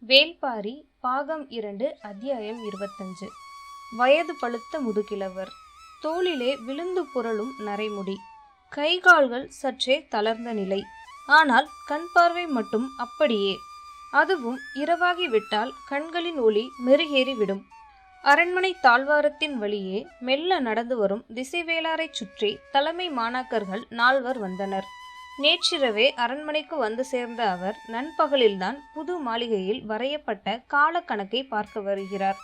வேள்பாரி பாகம் 2 அத்தியாயம் 25. வயது பழுத்த முதுகிழவர், தோளிலே விழுந்து புரளும் நரைமுடி, கைகால்கள் சற்றே தளர்ந்த நிலை. ஆனால் கண் பார்வை மட்டும் அப்படியே. அதுவும் இரவாகிவிட்டால் கண்களின் ஒளி மெருகேறிவிடும். அரண்மனை தாழ்வாரத்தின் வழியே மெல்ல நடந்து வரும் திசைவேளாரைச் சுற்றி தலைமை மாணாக்கர்கள் 4 வந்தனர். நேற்றிரவே அரண்மனைக்கு வந்து சேர்ந்த அவர் நண்பகலில்தான் புது மாளிகையில் வரையப்பட்ட கால கணக்கை பார்க்க வருகிறார்.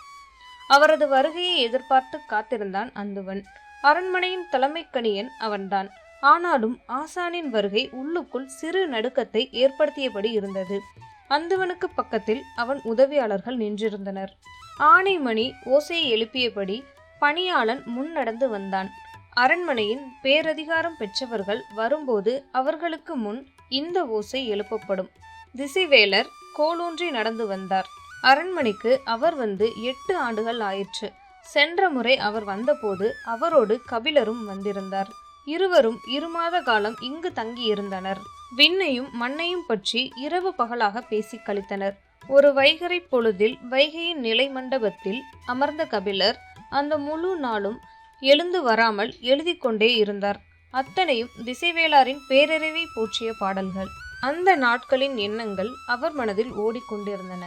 அவரது வருகையை எதிர்பார்த்து காத்திருந்தான் அந்துவன். அரண்மனையின் தலைமை கணியன் அவன்தான். ஆனாலும் ஆசானின் வருகை உள்ளுக்குள் சிறு நடுக்கத்தை ஏற்படுத்தியபடி இருந்தது. அந்துவனுக்கு பக்கத்தில் அவன் உதவியாளர்கள் நின்றிருந்தனர். ஆனைமணி ஓசையை எழுப்பியபடி பணியாளன் முன் நடந்து வந்தான். அரண்மனையின் பேரதிகாரம் பெற்றவர்கள் வரும்போது அவர்களுக்கு முன் இந்த ஓசை எழுப்பப்படும். திசைவேலர் கோலூன்றி நடந்து வந்தார். அரண்மனைக்கு அவர் வந்து 8 ஆண்டுகள் ஆயிற்று. சென்ற முறை அவர் வந்தபோது அவரோடு கபிலரும் வந்திருந்தார். இருவரும் 2 மாத காலம் இங்கு தங்கியிருந்தனர். விண்ணையும் மண்ணையும் பற்றி இரவு பகலாக பேசி கழித்தனர். ஒரு வைகறை பொழுதில் வைகையின் நிலை மண்டபத்தில் அமர்ந்த கபிலர் அந்த முழு நாளும் எழுந்து வராமல் எழுதி கொண்டே இருந்தார். அத்தனையும் திசைவேளாரின் பேரறிவை போற்றிய பாடல்கள். அந்த நாட்களின் எண்ணங்கள் அவர் மனதில் ஓடிக்கொண்டிருந்தன.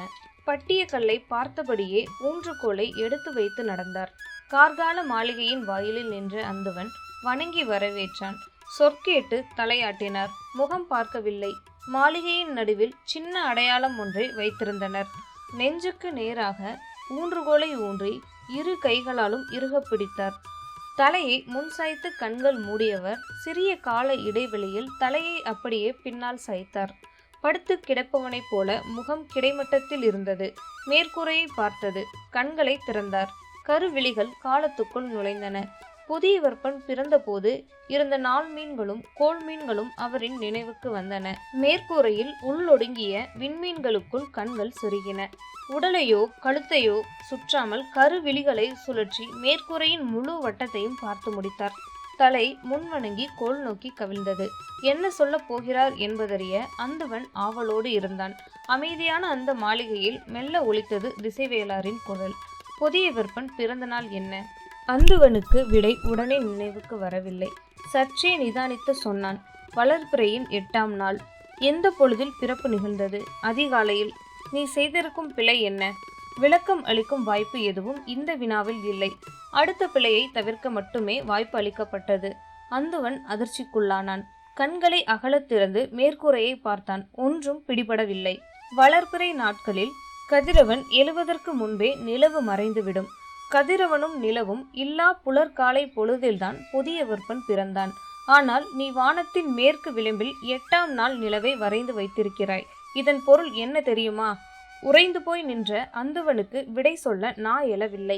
பட்டிய கல்லை பார்த்தபடியே ஊன்றுகோலை எடுத்து வைத்து நடந்தார். கார்கால மாளிகையின் வாயிலில் நின்ற அந்துவன் வணங்கி வரவேற்றான். சொற்கேட்டு தலையாட்டினார். முகம் பார்க்கவில்லை. மாளிகையின் நடுவில் சின்ன அடையாளம் ஒன்றை வைத்திருந்தனர். நெஞ்சுக்கு நேராக ஊன்றுகோலை ஊன்றி 2 கைகளாலும் இறுக பிடித்தார். தலையை முன் சாய்த்து கண்கள் மூடியவர் சிறிய கால இடைவெளியில் தலையை அப்படியே பின்னால் சாய்த்தார். படுத்து கிடப்பவனைப் போல முகம் கிடைமட்டத்தில் இருந்தது. மேற்கூரையை பார்த்தது. கண்களை திறந்தார். கருவிழிகள் காலத்துக்குள் நுழைந்தன. புதிய விற்பன் பிறந்தபோது இருந்த 4 மீன்களும் கோள் மீன்களும் அவரின் நினைவுக்கு வந்தன. மேற்கூரையில் உள்ளொடுங்கிய விண்மீன்களுக்குள் கண்கள் சொருகின. உடலையோ கழுத்தையோ சுற்றாமல் கருவிழிகளை சுழற்றி மேற்கூரையின் முழு வட்டத்தையும் பார்த்து முடித்தார். தலை முன்வணங்கி கோள் நோக்கி கவிழ்ந்தது. என்ன சொல்ல போகிறார் என்பதறிய அந்துவன் ஆவலோடு இருந்தான். அமைதியான அந்த மாளிகையில் மெல்ல ஒலித்தது திசைவேளாரின் குரல். புதிய விற்பன் பிறந்த நாள் என்ன? அந்துவனுக்கு விடை உடனே நினைவுக்கு வரவில்லை. சற்றே நிதானித்து சொன்னான். வளர்பிறையின் 8ஆம் நாள். எந்த பொழுதில் பிறப்பு நிகழ்ந்தது? அதிகாலையில். நீ செய்திருக்கும் பிழை என்ன? விளக்கம் அளிக்கும் வாய்ப்பு எதுவும் இந்த வினாவில் இல்லை. அடுத்த பிழையை தவிர்க்க மட்டுமே வாய்ப்பு அளிக்கப்பட்டது. அந்துவன் அதிர்ச்சிக்குள்ளானான். கண்களை அகலத் திறந்து மேற்கூரையை பார்த்தான். ஒன்றும் பிடிபடவில்லை. வளர்பிறை நாட்களில் கதிரவன் எழுவதற்கு முன்பே நிலவு மறைந்துவிடும். கதிரவனும் நிலவும் இல்லா புலர்காலை பொழுதில்தான் புதிய விற்பன் பிறந்தான். ஆனால் நீ வானத்தின் மேற்கு விளிம்பில் 8ஆம் நாள் நிலவை வரைந்து வைத்திருக்கிறாய். இதன் பொருள் என்ன தெரியுமா? உறைந்து போய் நின்ற அந்துவனுக்கு விடை சொல்ல நா எழவில்லை.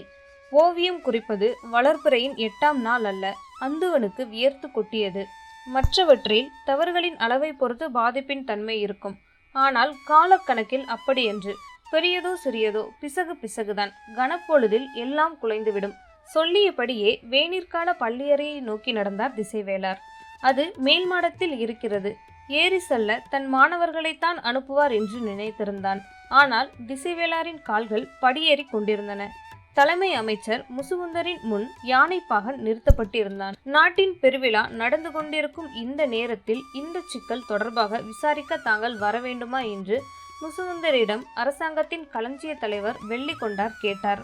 ஓவியம் குறிப்பது வளர்பிறையின் 8ஆம் நாள் அல்ல. அந்துவனுக்கு வியர்த்து கொட்டியது. மற்றவற்றில் தவறுகளின் அளவை பொறுத்து பாதிப்பின் தன்மை இருக்கும். ஆனால் காலக்கணக்கில் அப்படியன்று. பெரியதோ சிறியதோ பிசகு பிசகுதான். கனப்பொழுதில் எல்லாம் குலைந்துவிடும். சொல்லியபடியே வேநீர்கால பள்ளியறையை நோக்கி நடந்தார் திசைவேளார். அது மேல் மாடத்தில் இருக்கிறது. ஏறி செல்ல தன் மாணவர்களைத்தான் அனுப்புவார் என்று நினைத்திருந்தான். ஆனால் திசைவேளாரின் கால்கள் படியேறி கொண்டிருந்தன. தலைமை அமைச்சர் முசுகுந்தரின் முன் யானைப்பாகன் நிறுத்தப்பட்டிருந்தான். நாட்டின் பெருவிழா நடந்து கொண்டிருக்கும் இந்த நேரத்தில் இந்த சிக்கல் தொடர்பாக விசாரிக்க தாங்கள் வர வேண்டுமா என்று முசுகுந்தரிடம் அரசாங்கத்தின் களஞ்சிய தலைவர் வெள்ளிக்கொண்டார் கேட்டார்.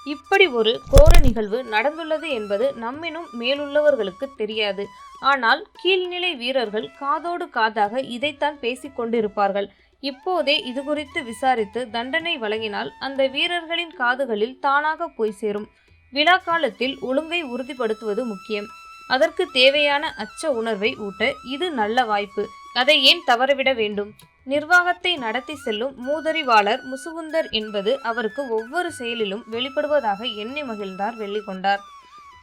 இப்படி ஒரு கோர நிகழ்வு நடந்துள்ளது என்பது நம்மினும் மேலுள்ளவர்களுக்கு தெரியாது. ஆனால் கீழ்நிலை வீரர்கள் காதோடு காதாக இதைத்தான் பேசிக் கொண்டிருப்பார்கள். இப்போதே இது குறித்து விசாரித்து தண்டனை வழங்கினால் அந்த வீரர்களின் காதுகளில் தானாக போய் சேரும். விழா காலத்தில் ஒழுங்கை உறுதிப்படுத்துவது முக்கியம். அதற்கு தேவையான அச்ச உணர்வை ஊட்ட இது நல்ல வாய்ப்பு. அதை ஏன் தவறவிட வேண்டும்? நிர்வாகத்தை நடத்தி செல்லும் மூதறிவாளர் முசுகுந்தர் என்பது அவருக்கு ஒவ்வொரு செயலிலும் வெளிப்படுவதாக எண்ணி மகிழ்ந்தார் வெள்ளிக்கொண்டார்.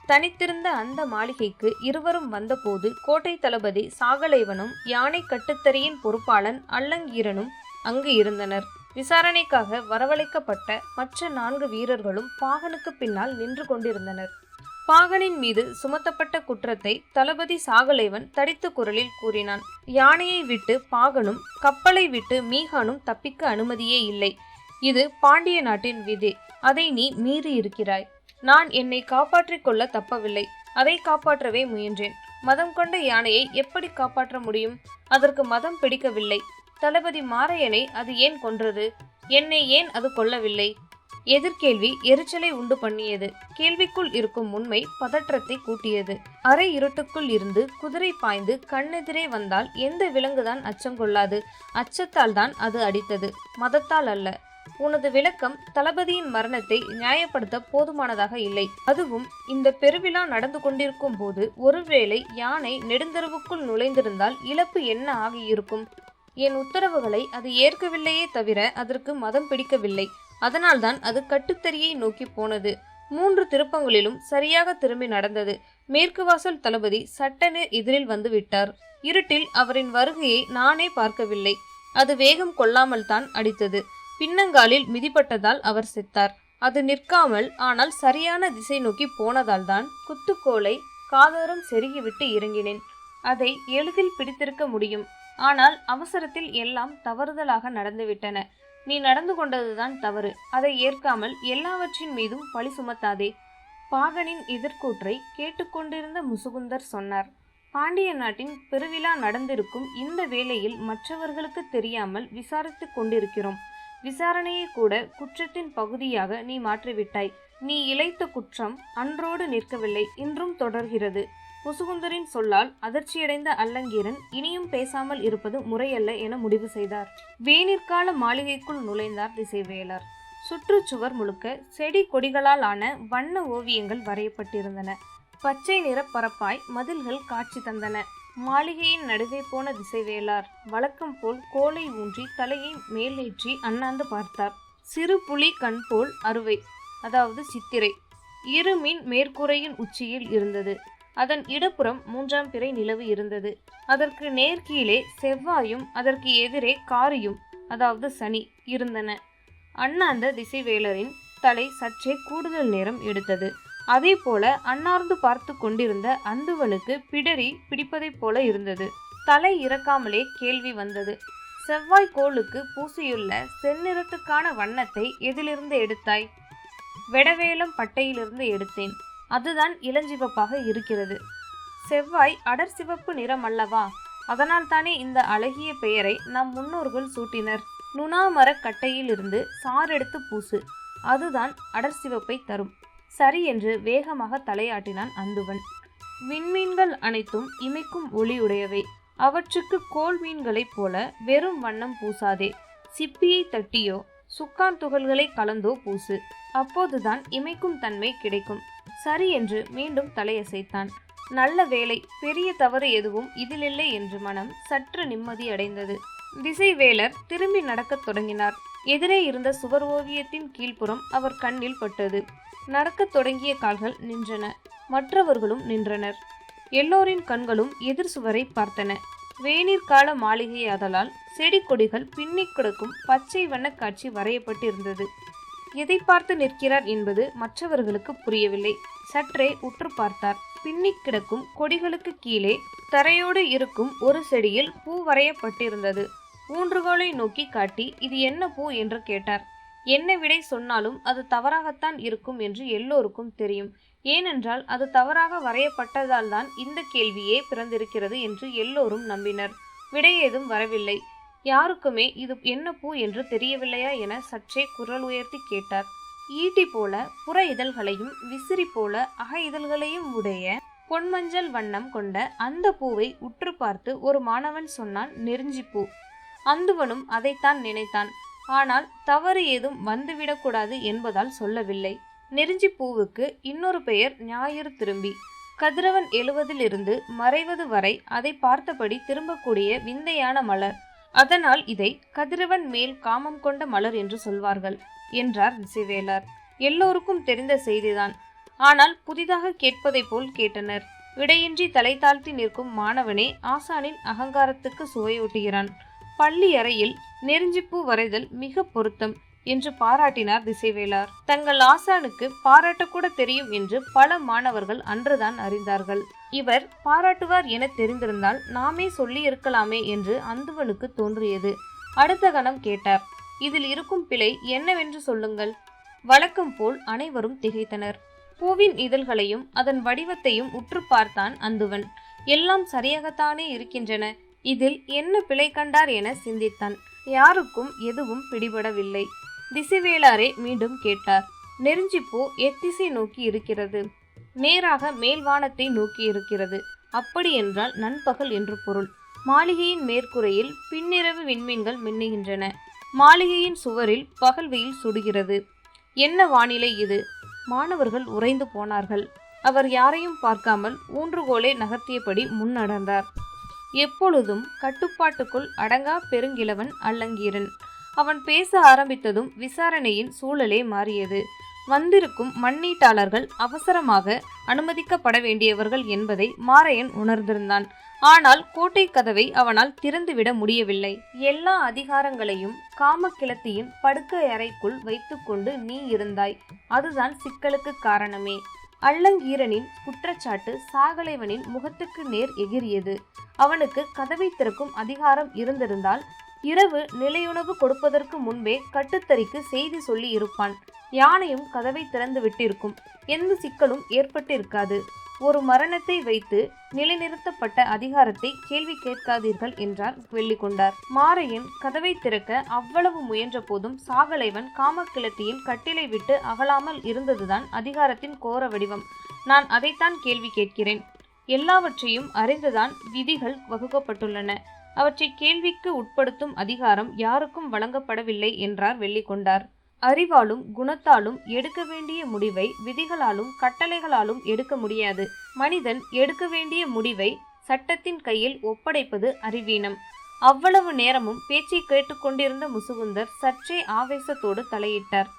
தனித்திருந்த அந்த மாளிகைக்கு இருவரும் வந்தபோது கோட்டை தளபதி சாகலைவனும் யானை கட்டுத்தறியின் பொறுப்பாளன் அல்லங்கீரனும் அங்கு இருந்தனர். விசாரணைக்காக வரவழைக்கப்பட்ட மற்ற 4 வீரர்களும் பாகனுக்கு பின்னால் நின்று கொண்டிருந்தனர். பாகனின் மீது சுமத்தப்பட்ட குற்றத்தை தளபதி சாகலைவன் தடித்த குரலில் கூறினான். யானையை விட்டு பாகனும் கப்பலை விட்டு மீகானும் தப்பிக்க அனுமதியே இல்லை. இது பாண்டிய நாட்டின் விதி. அதை நீ மீறி இருக்கிறாய். நான் என்னை காப்பாற்றிக் கொள்ள தப்பவில்லை. அதை காப்பாற்றவே முயன்றேன். மதம் கொண்ட யானையை எப்படி காப்பாற்ற முடியும்? அதற்கு மதம் பிடிக்கவில்லை. தளபதி மாரையனை அது ஏன் கொன்றது? என்னை ஏன் அது கொல்லவில்லை? எதிர்கேள்வி எரிச்சலை உண்டு பண்ணியது. கேள்விக்குள் இருக்கும் உண்மை பதற்றத்தை கூட்டியது. அரை இருட்டுக்குள் இருந்து குதிரை பாய்ந்து கண்ணெதிரே வந்தால் எந்த விலங்குதான் அச்சம் கொள்ளாது? அச்சத்தால் தான் அது அடித்தது, மதத்தால் அல்ல. உனது விளக்கம் தளபதியின் மரணத்தை நியாயப்படுத்த போதுமானதாக இல்லை. அதுவும் இந்த பெருவிழா நடந்து கொண்டிருக்கும் போது ஒருவேளை யானை நெடுந்தெருவுக்குள் நுழைந்திருந்தால் இழப்பு என்ன ஆகியிருக்கும்? என் உத்தரவுகளை அது ஏற்கவில்லையே தவிர அதற்கு மதம் பிடிக்கவில்லை. அதனால்தான் அது கட்டுத்தறியை நோக்கி போனது. 3 திருப்பங்களிலும் சரியாக திரும்பி நடந்தது. மேற்கு வாசல் தளபதி சட்டென எதிரில் வந்து விட்டார். இருட்டில் அவரின் வருகையை நானே பார்க்கவில்லை. அது வேகம் கொள்ளாமல் தான் அடித்தது. பின்னங்காலில் மிதிப்பட்டதால் அவர் செத்தார். அது நிற்காமல் ஆனால் சரியான திசை நோக்கி போனதால் தான் குத்துக்கோலை காதோரம் செருகிவிட்டு இறங்கினேன். அதை எளிதில் பிடித்திருக்க முடியும். ஆனால் அவசரத்தில் எல்லாம் தவறுதலாக நடந்துவிட்டன. நீ நடந்து கொண்டதுதான் தவறு. அதை ஏற்காமல் எல்லாவற்றின் மீதும் பழி சுமத்தாதே. பாகனின் எதிர்கூற்றை கேட்டுக்கொண்டிருந்த முசுகுந்தர் சொன்னார். பாண்டிய நாட்டின் பெருவிழா நடந்திருக்கும் இந்த வேளையில் மற்றவர்களுக்கு தெரியாமல் விசாரித்துக் கொண்டிருக்கிறோம். விசாரணையை கூட குற்றத்தின் பகுதியாக நீ மாற்றிவிட்டாய். நீ இழைத்த குற்றம் அன்றோடு நிற்கவில்லை, இன்றும் தொடர்கிறது. முசுகுந்தரின் சொல்லால் அதிர்ச்சியடைந்த அல்லங்கீரன் இனியும் பேசாமல் இருப்பது முறையல்ல என முடிவு செய்தார். வேனிற்கால மாளிகைக்குள் நுழைந்தார் திசைவேலர். சுற்றுச்சுவர் முழுக்க செடி கொடிகளால் ஆன வண்ண ஓவியங்கள் வரையப்பட்டிருந்தன. பச்சை நிற பரப்பாய் மதில்கள் காட்சி தந்தன. மாளிகையின் நடுவே போன திசைவேலார் வழக்கம் போல் கோலை ஊன்றி தலையை மேலேற்றி அண்ணாந்து பார்த்தார். சிறு புலி கண் போல் அறுவை, அதாவது சித்திரை, இருமின் மேற்கூரையின் உச்சியில் இருந்தது. அதன் இடப்புறம் 3ஆம் பிறை நிலவு இருந்தது. அதற்கு நேர்கீழே செவ்வாயும் அதற்கு எதிரே காரியும், அதாவது சனி இருந்தன. அண்ணாந்த திசைவேலரின் தலை சற்றே கூடுதல் நேரம் எடுத்தது. அதே போல அன்னார்ந்து பார்த்து கொண்டிருந்த அந்துவனுக்கு பிடரி பிடிப்பதைப் போல இருந்தது. தலை இறக்காமலே கேள்வி வந்தது. செவ்வாய் கோளுக்கு பூசியுள்ள செந்நிறத்துக்கான வண்ணத்தை எதிலிருந்து எடுத்தாய்? வெடவேலம் பட்டையிலிருந்து எடுத்தேன். அதுதான் இளஞ்சிவப்பாக இருக்கிறது. செவ்வாய் அடர் சிவப்பு நிறம் அல்லவா? அதனால் தானே இந்த அழகிய பெயரை நம் முன்னோர்கள் சூட்டினர். நுணாமர கட்டையிலிருந்து சாரெடுத்து பூசு, அதுதான் அடர் சிவப்பை தரும். சரி என்று வேகமாக தலையாட்டினான் அந்துவன். விண்மீன்கள் அனைத்தும் இமைக்கும் ஒளியுடையவை. அவற்றுக்கு கோல் மீன்களைப் போல வெறும் வண்ணம் பூசாதே. சிப்பியை தட்டியோ சுக்கான் துகள்களை கலந்தோ பூசு. அப்போதுதான் இமைக்கும் தன்மை கிடைக்கும். சரி என்று மீண்டும் தலையசைத்தான். நல்ல வேளை, பெரிய தவறு எதுவும் இதிலில்லை என்று மனம் சற்று நிம்மதி அடைந்தது. திசைவேலர் திரும்பி நடக்கத் தொடங்கினார். எதிரே இருந்த சுவர் ஓவியத்தின் கீழ்ப்புறம் அவர் கண்ணில் பட்டது. நடக்கத் தொடங்கிய கால்கள் நின்றன. மற்றவர்களும் நின்றனர். எல்லோரின் கண்களும் எதிர் சுவரை பார்த்தன. வேநீர்கால மாளிகை ஆதலால் செடி கொடிகள் பின்னிக் கிடக்கும் பச்சை வண்ண காட்சி வரையப்பட்டிருந்தது. எதை பார்த்து நிற்கிறார் என்பது மற்றவர்களுக்கு புரியவில்லை. சற்றே உற்று பார்த்தார். பின்னிக் கிடக்கும் கொடிகளுக்கு கீழே தரையோடு இருக்கும் ஒரு செடியில் பூ வரையப்பட்டிருந்தது. ஊன்றுகோலை நோக்கி காட்டி இது என்ன பூ என்று கேட்டார். என்ன விடை சொன்னாலும் அது தவறாகத்தான் இருக்கும் என்று எல்லோருக்கும் தெரியும். ஏனென்றால் அது தவறாக வரையப்பட்டதால் தான் இந்த கேள்வியே பிறந்திருக்கிறது என்று எல்லோரும் நம்பினர். விடை ஏதும் வரவில்லை. யாருக்குமே இது என்ன பூ என்று தெரியவில்லையா என சற்றே குரல் உயர்த்தி கேட்டார். ஈட்டி போல புற இதழ்களையும் விசிறி போல அக இதழ்களையும் உடைய பொன்மஞ்சள் வண்ணம் கொண்ட அந்த பூவை உற்று பார்த்து ஒரு மாணவன் சொன்னான், நெருஞ்சிப்பூ. அந்துவனும் அதைத்தான் நினைத்தான். ஆனால் தவறு ஏதும் வந்துவிடக்கூடாது என்பதால் சொல்லவில்லை. நெருஞ்சி பூவுக்கு இன்னொரு பெயர் ஞாயிறு திரும்பி. கதிரவன் எழுவதிலிருந்து மறைவது வரை அதை பார்த்தபடி திரும்பக்கூடிய விந்தையான மலர். அதனால் இதை கதிரவன் மேல் காமம் கொண்ட மலர் என்று சொல்வார்கள் என்றார் திசைவேலர். எல்லோருக்கும் தெரிந்த செய்திதான். ஆனால் புதிதாக கேட்பதை போல் கேட்டனர். விடையின்றி தலை தாழ்த்தி நிற்கும் மாணவனே ஆசானின் அகங்காரத்துக்கு சுவையூட்டுகிறான். பள்ளி அறையில் நெருஞ்சிப்பூ வரைதல் மிக பொருத்தம் என்று பாராட்டினார் திசைவேலர். தங்கள் ஆசானுக்கு பாராட்டக்கூட தெரியும் என்று பல மாணவர்கள் அன்றுதான் அறிந்தார்கள். இவர் பாராட்டுவார் என தெரிந்திருந்தால் நாமே சொல்லி இருக்கலாமே என்று அந்துவனுக்கு தோன்றியது. அடுத்த கணம் கேட்டார், இதில் இருக்கும் பிழை என்னவென்று சொல்லுங்கள். வழக்கம் போல் அனைவரும் திகைத்தனர். பூவின் இதழ்களையும் அதன் வடிவத்தையும் உற்று பார்த்தான் அந்துவன். எல்லாம் சரியாகத்தானே இருக்கின்றன, இதில் என்ன பிழை கண்டார் என சிந்தித்தான். யாருக்கும் எதுவும் பிடிபடவில்லை. திசைவேளாரே மீண்டும் கேட்டார். நெருஞ்சிப்பூ எத்திசை நோக்கி இருக்கிறது? நேராக மேல்வானத்தை நோக்கி இருக்கிறது. அப்படியென்றால் நண்பகல் என்று பொருள். மாளிகையின் மேற்கூரையில் பின்னிரவு விண்மீன்கள் மின்னுகின்றன. மாளிகையின் சுவரில் பகல் வெயில் சுடுகிறது. என்ன வானிலை இது? மாணவர்கள் உறைந்து போனார்கள். அவர் யாரையும் பார்க்காமல் ஊன்றுகோலை நகர்த்தியபடி முன்னடர்ந்தார். எப்பொழுதும் கட்டுப்பாட்டுக்குள் அடங்கா பெருங்கிழவன் அல்லங்கீரன். அவன் பேச ஆரம்பித்ததும் விசாரணையின் சூழலே மாறியது. வந்திருக்கும் மண்ணீட்டாளர்கள் அவசரமாக அனுமதிக்கப்பட வேண்டியவர்கள் என்பதை மாரையன் உணர்ந்திருந்தான். ஆனால் கோட்டை கதவை அவனால் திறந்துவிட முடியவில்லை. எல்லா அதிகாரங்களையும் காமக்கிழத்தியின் படுக்கை அறைக்குள் வைத்துக்கொண்டு நீ இருந்தாய். அதுதான் சிக்கலுக்கு காரணமே. அல்லங்கீரனின் குற்றச்சாட்டு சாகலைவனின் முகத்துக்கு நேர் எகிரியது. அவனுக்கு கதவை திறக்கும் அதிகாரம் இருந்திருந்தால் இரவு நிலையுணவு கொடுப்பதற்கு முன்பே கட்டுத்தறிக்கு செய்தி சொல்லி இருப்பான். யானையும் கதவை திறந்து விட்டிருக்கும். எந்த சிக்கலும் ஏற்பட்டிருக்காது. ஒரு மரணத்தை வைத்து நிலைநிறுத்தப்பட்ட அதிகாரத்தை கேள்வி கேட்காதீர்கள் என்றார் வெள்ளிக்கொண்டார். மாரையன் கதவை திறக்க அவ்வளவு முயன்ற போதும் சாகலைவன் காமக்கிழத்தியின் கட்டிலை விட்டு அகலாமல் இருந்ததுதான் அதிகாரத்தின் கோர வடிவம். நான் அதைத்தான் கேள்வி கேட்கிறேன். எல்லாவற்றையும் அறிந்துதான் விதிகள் வகுக்கப்பட்டுள்ளன. அவற்றை கேள்விக்கு உட்படுத்தும் அதிகாரம் யாருக்கும் வழங்கப்படவில்லை என்றார் வெள்ளிக்கொண்டார். அறிவாலும் குணத்தாலும் எடுக்க வேண்டிய முடிவை விதிகளாலும் கட்டளைகளாலும் எடுக்க முடியாது. மனிதன் எடுக்க வேண்டிய முடிவை சட்டத்தின் கையில் ஒப்படைப்பது அறிவீனம். அவ்வளவு நேரமும் பேச்சை கேட்டுக்கொண்டிருந்த முசுகுந்தர் சற்றே ஆவேசத்தோடு தலையிட்டார்.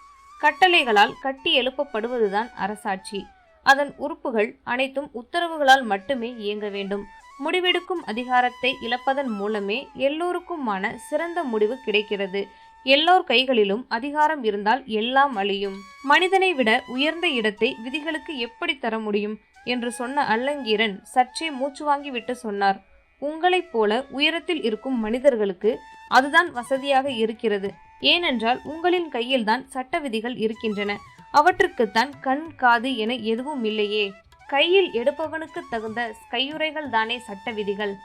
கட்டளைகளால் கட்டி எழுப்பப்படுவதுதான் அரசாட்சி. அதன் உறுப்புகள் அனைத்தும் உத்தரவுகளால் மட்டுமே இயங்க வேண்டும். முடிவெடுக்கும் அதிகாரத்தை இழப்பதன் மூலமே எல்லோருக்குமான சிறந்த முடிவு கிடைக்கிறது. எல்லோர் கைகளிலும் அதிகாரம் இருந்தால் எல்லாம் அழியும். மனிதனை விட உயர்ந்த இடத்தை விதிகளுக்கு எப்படி தர முடியும் என்று சொன்ன அல்லங்கீரன் சற்றே மூச்சு வாங்கிவிட்டு சொன்னார். உங்களைப் போல உயரத்தில் இருக்கும் மனிதர்களுக்கு அதுதான் வசதியாக இருக்கிறது. ஏனென்றால் உங்களின் கையில்தான் சட்ட விதிகள் இருக்கின்றன. அவற்றுக்குத்தான் கண் காது என எதுவும் இல்லையே. கையில் எடுப்பவனுக்கு தகுந்த கையுறைகள் தானே சட்ட விதிகள்.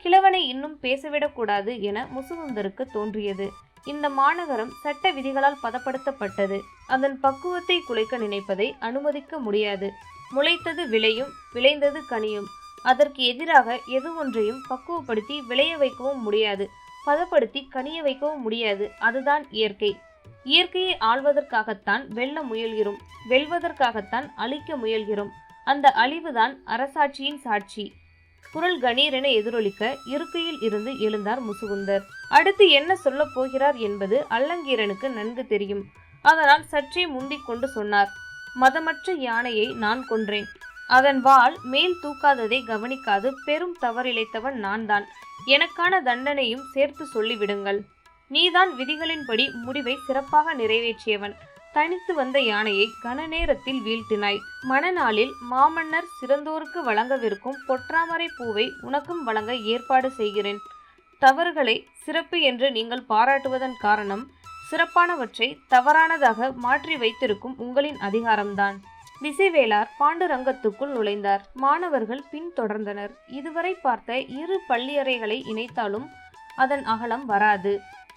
கிழவனை இன்னும் பேசவிடக்கூடாது என முசுகுந்தருக்கு தோன்றியது. இந்த மாநகரம் சட்ட விதிகளால் பதப்படுத்தப்பட்டது. அதன் பக்குவத்தை குலைக்க நினைப்பதை அனுமதிக்க முடியாது. முளைத்தது விளையும், விளைந்தது கனியும். அதற்கு எதிராக எது ஒன்றையும் பக்குவப்படுத்தி விளைய வைக்கவும் முடியாது, பதப்படுத்தி கனிய வைக்கவும் முடியாது. அதுதான் இயற்கை. இயற்கையை ஆள்வதற்காகத்தான் வெல்ல முயல்கிறோம், வெல்வதற்காகத்தான் அழிக்க முயல்கிறோம். அந்த அழிவுதான் அரசாட்சியின் சாட்சி. குரல் கணீரென எதிரொலிக்க இருக்கையில் இருந்து எழுந்தார் முசுகுந்தர். அடுத்து என்ன சொல்ல போகிறார் என்பது அல்லங்கீரனுக்கு நன்கு தெரியும். அதனால் சற்றே முந்திக் கொண்டு சொன்னார். மதமற்ற யானையை நான் கொன்றேன். அதன் வால் மேல் தூக்காததை கவனிக்காது பெரும் தவறிழைத்தவன் நான் தான். எனக்கான தண்டனையும் சேர்த்து சொல்லிவிடுங்கள். நீதான் விதிகளின்படி முடிவை சிறப்பாக நிறைவேற்றியவன். தனித்து வந்த யானையை கன நேரத்தில் வீழ்த்தினாய். மணநாளில் மாமன்னர் சிறந்தோருக்கு வழங்கவிருக்கும் பொற்றாமரை பூவை உனக்கும் வழங்க ஏற்பாடு செய்கிறேன். தவறுகளை சிறப்பு என்று நீங்கள் பாராட்டுவதன் காரணம் சிறப்பானவற்றை தவறானதாக மாற்றி வைத்திருக்கும் உங்களின் அதிகாரம்தான். திசைவேளார் பாண்டுரங்கத்துக்குள் நுழைந்தார். மாணவர்கள் பின்தொடர்ந்தனர். இதுவரை பார்த்த இரு பள்ளியறைகளை இணைத்தாலும் அதன் அகலம் வராது.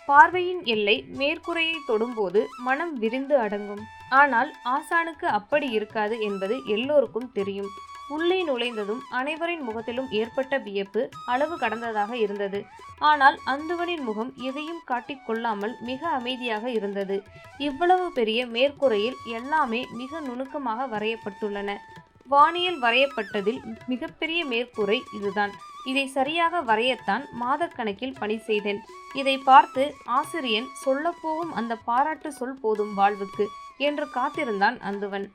பார்வையின் எல்லை மேற்கூரையை தொடும்போது மனம் விரிந்து அடங்கும். ஆனால் ஆசானுக்கு அப்படி இருக்காது என்பது எல்லோருக்கும் தெரியும். உள்ளே நுழைந்ததும் அனைவரின் முகத்திலும் ஏற்பட்ட வியப்பு அளவு கடந்ததாக இருந்தது. ஆனால் அந்துவனின் முகம் எதையும் காட்டிக்கொள்ளாமல் மிக அமைதியாக இருந்தது. இவ்வளவு பெரிய மேற்கூரையில் எல்லாமே மிக நுணுக்கமாக வரையப்பட்டுள்ளன. வானியல் வரையப்பட்டதில் மிகப்பெரிய மேற்கூரை இதுதான். இதை சரியாக வரையத்தான் மாதக்கணக்கில் பணி செய்தேன். இதை பார்த்து ஆசிரியன் சொல்லப்போகும் அந்த பாராட்டு சொல் போதும் வாழ்வுக்கு என்று காத்திருந்தான் அந்துவன்.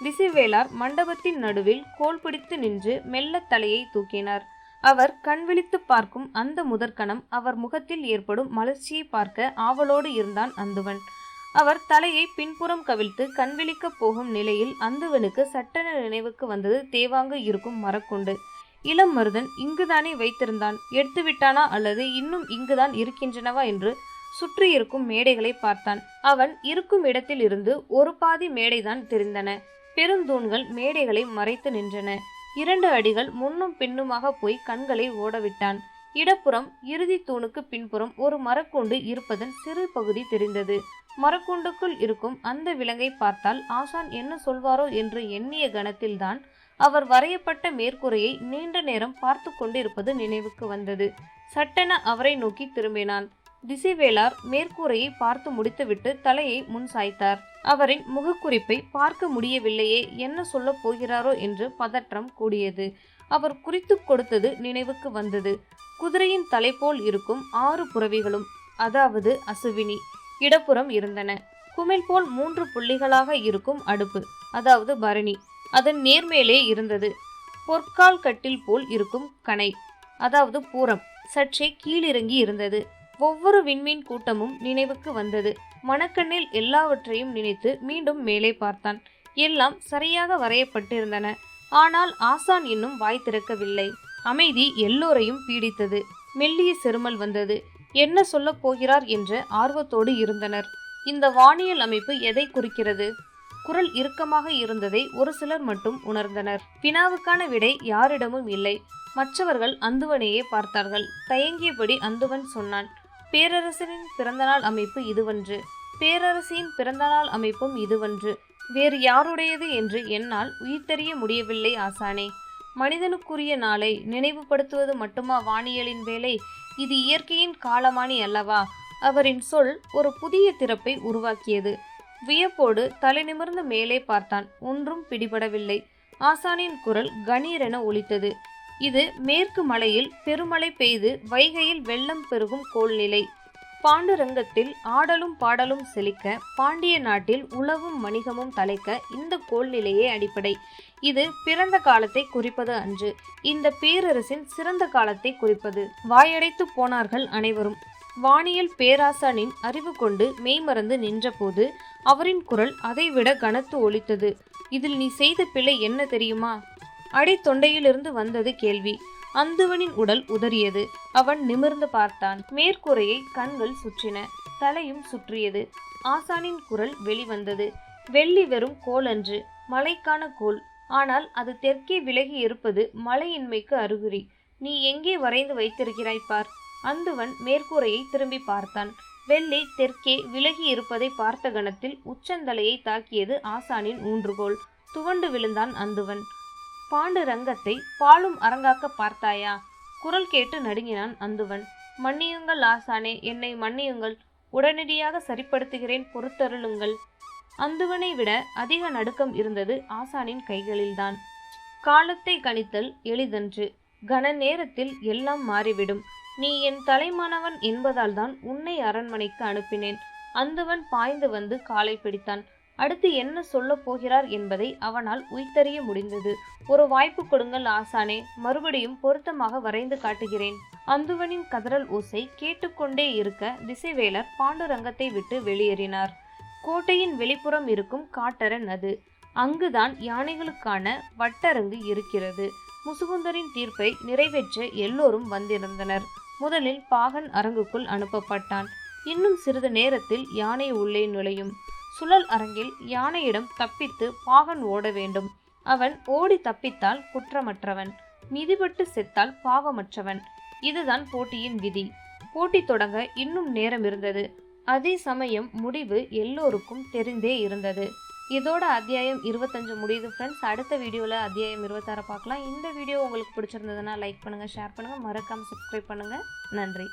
திசைவேளார் மண்டபத்தின் நடுவில் கோல் பிடித்து நின்று மெல்ல தலையை தூக்கினார். அவர் கண் விழித்து பார்க்கும் அந்த முதற்கணம் அவர் முகத்தில் ஏற்படும் மலர்ச்சியை பார்க்க ஆவலோடு இருந்தான் அந்துவன். அவர் தலையை பின்புறம் கவிழ்த்து கண் விழிக்கப் போகும் நிலையில் அந்துவனுக்கு சட்டென நினைவுக்கு வந்தது தேவாங்கு இருக்கும் மரக்குண்டு. இளம் மருதன் இங்குதானே வைத்திருந்தான், எடுத்து விட்டானா அல்லது இன்னும் இங்குதான் இருக்கின்றனவா என்று சுற்றியிருக்கும் மேடைகளை பார்த்தான். அவன் இருக்கும் இடத்தில் இருந்து ஒரு பாதி மேடைதான் தெரிந்தன. பெருந்தூண்கள் மேடைகளை மறைத்து நின்றன. 2 அடிகள் முன்னும் பின்னுமாக போய் கண்களை ஓடவிட்டான். இடப்புறம் இறுதி தூணுக்கு பின்புறம் ஒரு மரக்கூண்டு இருப்பதன் சிறு பகுதி தெரிந்தது. மரக்கூண்டுக்குள் இருக்கும் அந்த விலங்கை பார்த்தால் ஆசான் என்ன சொல்வாரோ என்று எண்ணிய கணத்தில்தான் அவர் வரையப்பட்ட மேற்கூரையை நீண்ட நேரம் பார்த்து கொண்டிருப்பது நினைவுக்கு வந்தது. சட்டென அவரை நோக்கி திரும்பினான். திசைவேளார் மேற்கூரையை பார்த்து முடித்துவிட்டு தலையை முன் சாய்த்தார். அவரின் முகக்குறிப்பை பார்க்க முடியவில்லையே, என்ன சொல்ல போகிறாரோ என்று பதற்றம் கூடியது. அவர் குறித்து கொடுத்தது நினைவுக்கு வந்தது. குதிரையின் தலை போல் இருக்கும் 6 புறவிகளும், அதாவது அசுவினி, இடப்புறம் இருந்தன. குமிழ் போல் 3 புள்ளிகளாக இருக்கும் அடுப்பு, அதாவது பரணி, அதன் நேர்மேலே இருந்தது. பொற்கால் கட்டில் போல் இருக்கும் கணை, அதாவது பூரம், சற்றே கீழிறங்கி இருந்தது. ஒவ்வொரு விண்மீன் கூட்டமும் நினைவுக்கு வந்தது. மணக்கண்ணில் எல்லாவற்றையும் நினைத்து மீண்டும் மேலே பார்த்தான். எல்லாம் சரியாக வரையப்பட்டிருந்தன. ஆனால் ஆசான் இன்னும் வாய் திறக்கவில்லை. அமைதி எல்லோரையும் பீடித்தது. மெல்லிய செருமல் வந்தது. என்ன சொல்ல போகிறார் என்ற ஆர்வத்தோடு இருந்தனர். இந்த வானியல் அமைப்பு எதை குறிக்கிறது? குரல் இறுக்கமாக இருந்ததை ஒரு சிலர் மட்டும் உணர்ந்தனர். வினாவுக்கான விடை யாரிடமும் இல்லை. மற்றவர்கள் அந்துவனையே பார்த்தார்கள். தயங்கியபடி அந்துவன் சொன்னான், பேரரசனின் பிறந்தநாள் அமைப்பு இதுவன்று, பேரரசியின் பிறந்தநாள் அமைப்பும் இதுவன்று. வேறு யாருடையது என்று என்னால் உயிர்த்தெறிய முடியவில்லை ஆசானே. மனிதனுக்குரிய நாளை நினைவுபடுத்துவது மட்டுமா வானியலின் வேலை? இது இயற்கையின் காலமானி அல்லவா? அவரின் சொல் ஒரு புதிய திறப்பை உருவாக்கியது. வியப்போடு தலை நிமிர்ந்து மேலே பார்த்தான். ஒன்றும் பிடிபடவில்லை. ஆசானின் குரல் கணீரென ஒலித்தது. இது மேற்கு மலையில் பெருமழை பெய்து வைகையில் வெள்ளம் பெருகும் கோள்நிலை. பாண்டுரங்கத்தில் ஆடலும் பாடலும் செழிக்க, பாண்டிய நாட்டில் உழவும் வணிகமும் தலைக்க இந்த கோள்நிலையே அடிப்படை. இது பிறந்த காலத்தை குறிப்பது அன்று, இந்த பேரரசின் சிறந்த காலத்தை குறிப்பது. வாயடைத்து போனார்கள் அனைவரும். வானியல் பேராசானின் அறிவு கொண்டு மெய்மறந்து நின்றபோது அவரின் குரல் அதைவிட கனத்து ஒலித்தது. இதில் நீ செய்த பிழை என்ன தெரியுமா? அடித்தொண்டையிலிருந்து வந்தது கேள்வி. அந்துவனின் உடல் உதறியது. அவன் நிமிர்ந்து பார்த்தான். மேற்கூரையை கண்கள் சுற்றின. தலையும் சுற்றியது. ஆசானின் குரல் வெளிவந்தது. வெள்ளி வெறும் கோல் அன்று, மழைக்கான கோல். ஆனால் அது தெற்கே விலகி இருப்பது மழையின்மைக்கு அறிகுறி. நீ எங்கே வரைந்து வைத்திருக்கிறாய் பார். அந்துவன் மேற்கூரையை திரும்பி பார்த்தான். வெள்ளி தெற்கே விலகி இருப்பதை பார்த்த கணத்தில் உச்சந்தலையை தாக்கியது ஆசானின் ஊன்றுகோல். துவண்டு விழுந்தான் அந்துவன். பாண்டுரங்கத்தை பாலும் அரங்காக்க பார்த்தாயா? குரல் கேட்டு நடுங்கினான் அந்துவன். மன்னியுங்கள் ஆசானே, என்னை மன்னியுங்கள். உடனடியாக சரிப்படுத்துகிறேன், பொறுத்தருளுங்கள். அந்துவனை விட அதிக நடுக்கம் இருந்தது ஆசானின் கைகளில்தான். காலத்தை கணித்தல் எளிதன்று. கன நேரத்தில் எல்லாம் மாறிவிடும். நீ என் தலைமானவன் என்பதால் தான் உன்னை அரண்மனைக்கு அனுப்பினேன். அந்துவன் பாய்ந்து வந்து காலை பிடித்தான். அடுத்து என்ன சொல்ல போகிறார் என்பதை அவனால் உய்தறிய முடிந்தது. ஒரு வாய்ப்பு கொடுங்கள் ஆசானே, மறுபடியும் பொருத்தமாக வரைந்து காட்டுகிறேன். அந்துவனின் கதறல் ஓசை கேட்டுக்கொண்டே இருக்க திசைவேலர் பாண்டுரங்கத்தை விட்டு வெளியேறினார். கோட்டையின் வெளிப்புறம் இருக்கும் காட்டரன் அது. அங்குதான் யானைகளுக்கான வட்டரங்கு இருக்கிறது. முசுகுந்தரின் தீர்ப்பை நிறைவேற்ற எல்லோரும் வந்திருந்தனர். முதலில் பாகன் அரங்குக்குள் அனுப்பப்பட்டான். இன்னும் சிறிது நேரத்தில் யானை உள்ளே நுழையும். சுழல் அரங்கில் யானையிடம் தப்பித்து பாகன் ஓட வேண்டும். அவன் ஓடி தப்பித்தால் குற்றமற்றவன், மிதிபட்டு செத்தால் பாவமற்றவன். இதுதான் போட்டியின் விதி. போட்டி தொடங்க இன்னும் நேரம் இருந்தது. அதே சமயம் முடிவு எல்லோருக்கும் தெரிந்தே இருந்தது. இதோட அத்தியாயம் 25 முடியுது ஃப்ரெண்ட்ஸ். அடுத்த வீடியோவில் அத்தியாயம் 26 பார்க்கலாம். இந்த வீடியோ உங்களுக்கு பிடிச்சிருந்ததுன்னா லைக் பண்ணுங்கள், ஷேர் பண்ணுங்கள், மறக்காமல் சப்ஸ்கிரைப் பண்ணுங்கள். நன்றி.